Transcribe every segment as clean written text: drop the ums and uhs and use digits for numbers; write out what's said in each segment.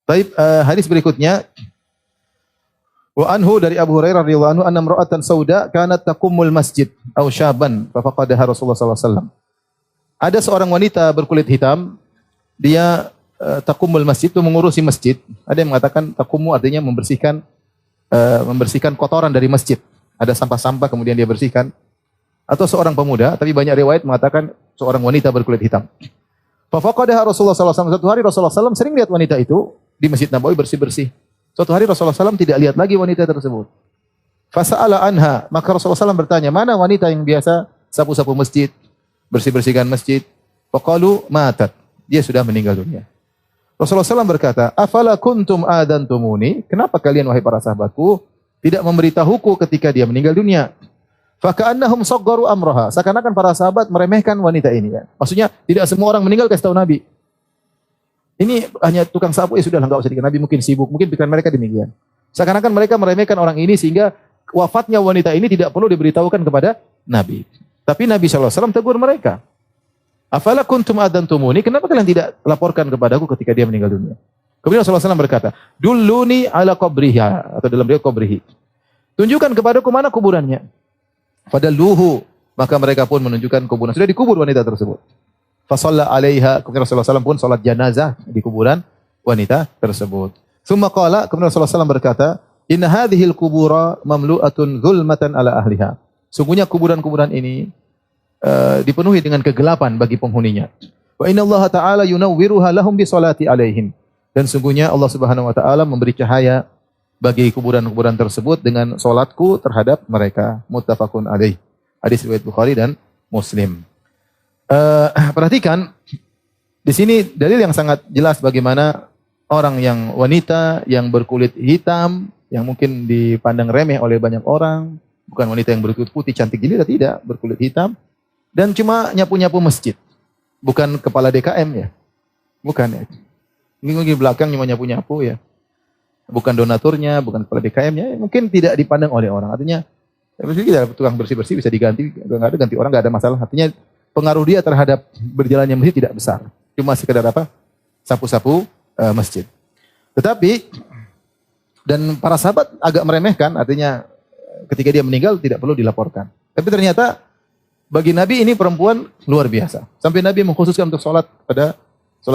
Baik, hadis berikutnya wa anhu dari Abu Hurairah radhiyallahu anhu anna imra'atan sauda kanat taqumul masjid aw syaban fa faqadaha Rasulullah sallallahu alaihi wasallam. Ada seorang wanita berkulit hitam, dia taqumul masjid itu mengurusi masjid. Ada yang mengatakan taqumu artinya membersihkan kotoran dari masjid. Ada sampah-sampah kemudian dia bersihkan. Atau seorang pemuda, tapi banyak riwayat mengatakan seorang wanita berkulit hitam. Fa faqadaha Rasulullah sallallahu alaihi wasallam. Satu hari Rasulullah sallallahu alaihi wasallam sering lihat wanita itu di Masjid Nabawi bersih-bersih. Suatu hari Rasulullah SAW tidak lihat lagi wanita tersebut. Fasa'ala anha, maka Rasulullah SAW bertanya, mana wanita yang biasa sapu-sapu masjid, bersih-bersihkan masjid? Faqalu matat, dia sudah meninggal dunia. Rasulullah SAW berkata, afala kuntum adantumuni, kenapa kalian wahai para sahabatku tidak memberitahuku ketika dia meninggal dunia? Faka'annahum saggaru amraha, seakan-akan para sahabat meremehkan wanita ini. Ya. Maksudnya tidak semua orang meninggal kasih tahu Nabi. Ini hanya tukang sapu, sudah enggak usah dikasih Nabi, mungkin sibuk, mungkin pikiran mereka demikian. Seakan-akan mereka meremehkan orang ini sehingga wafatnya wanita ini tidak perlu diberitahukan kepada Nabi. Tapi Nabi SAW tegur mereka. Afala kuntum adantumuni, kenapa kalian tidak laporkan kepadaku ketika dia meninggal dunia? Kemudian Rasulullah SAW berkata, Dulluni ala qabriha, atau dalam riwayat qabrihi. Tunjukkan kepadaku mana kuburannya. Fadalluhu, maka mereka pun menunjukkan kuburan. Sudah dikubur wanita tersebut. Fasalla alaiha, kemudian Rasulullah SAW pun salat jenazah di kuburan wanita tersebut. Summa qala, kemudian Rasulullah SAW berkata, inna hadhil kubura mamlu'atun zulmatan ala ahliha. Sungguhnya kuburan-kuburan ini dipenuhi dengan kegelapan bagi penghuninya. Wa inna Allah Ta'ala yunawwiruha lahum bi salati alaihim. Dan sungguhnya Allah Subhanahu wa taala memberi cahaya bagi kuburan-kuburan tersebut dengan salatku terhadap mereka. Muttafaqun alaih. Hadis riwayat Bukhari dan Muslim. Perhatikan di sini dalil yang sangat jelas bagaimana orang yang wanita yang berkulit hitam yang mungkin dipandang remeh oleh banyak orang, bukan wanita yang berkulit putih cantik jelita, tidak, berkulit hitam dan cuma nyapu-nyapu masjid. Bukan kepala DKM ya. Bukan ya. Ini di belakang cuma nyapu-nyapu ya. Bukan donaturnya, bukan kepala DKM-nya, mungkin tidak dipandang oleh orang. Artinya kita tukang bersih-bersih bisa diganti, enggak ada ganti orang enggak ada masalah. Artinya pengaruh dia terhadap berjalannya masjid tidak besar. Cuma sekedar apa? Sapu-sapu masjid. Tetapi dan para sahabat agak meremehkan, artinya ketika dia meninggal tidak perlu dilaporkan. Tapi ternyata bagi Nabi ini perempuan luar biasa. Sampai Nabi mengkhususkan untuk sholat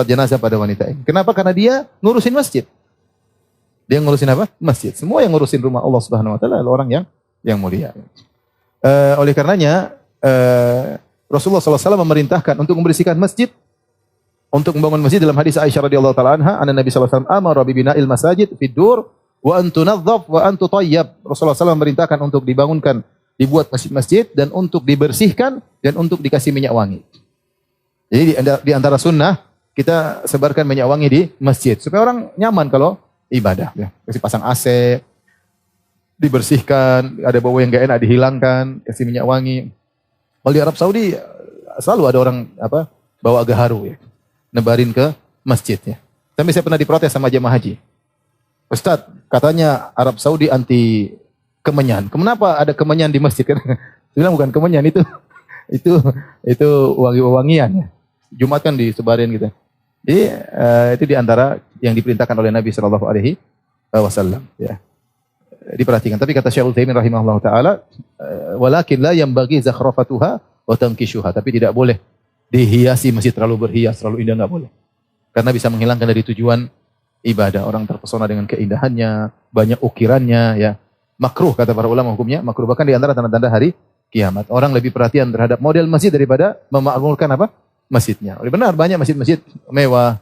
jenazah pada wanita ini. Kenapa? Karena dia ngurusin masjid. Dia ngurusin apa? Masjid. Semua yang ngurusin rumah Allah Subhanahu wa taala adalah orang yang mulia. Oleh karenanya Rasulullah SAW memerintahkan untuk membersihkan masjid, untuk membangun masjid dalam hadis Aisyah radhiyallahu taala anha, anna Nabi SAW amara bi bina'il masajid fid dur wa an tunadhdhaf wa an tutayyab. Rasulullah SAW memerintahkan untuk dibangunkan, dibuat masjid-masjid dan untuk dibersihkan dan untuk dikasih minyak wangi. Jadi di antara sunnah kita sebarkan minyak wangi di masjid supaya orang nyaman kalau ibadah. Ya. Kasih pasang AC, dibersihkan, ada bau yang enggak enak dihilangkan, kasih minyak wangi. Kalau di Arab Saudi selalu ada orang bawa gaharu ya, nebarin ke masjidnya. Tapi saya pernah diprotes sama jemaah haji. Ustaz, katanya Arab Saudi anti kemenyan. Kenapa ada kemenyan di masjid? Saya bilang bukan kemenyan itu wangi-wangian ya. Jumat kan disebarin gitu. Jadi itu di antara yang diperintahkan oleh Nabi sallallahu alaihi wasallam ya. Diperhatikan. Tapi kata Syekh Utsaimin rahimahullah taala, walakin la yanbaghi zakhrafatuha wa tankishuha. Tapi tidak boleh dihiasi masjid terlalu berhias, terlalu indah, enggak boleh. Karena bisa menghilangkan dari tujuan ibadah. Orang terpesona dengan keindahannya, banyak ukirannya ya. Makruh kata para ulama hukumnya, makruh bahkan di antara tanda-tanda hari kiamat. Orang lebih perhatian terhadap model masjid daripada memakmurkan apa? Masjidnya. Oleh benar banyak masjid-masjid mewah.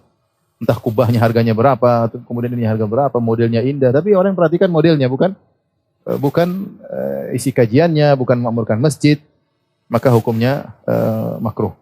Entah kubahnya harganya berapa, kemudian ini harga berapa, modelnya indah, tapi orang perhatikan modelnya bukan isi kajiannya, bukan memakmurkan masjid, maka hukumnya makruh.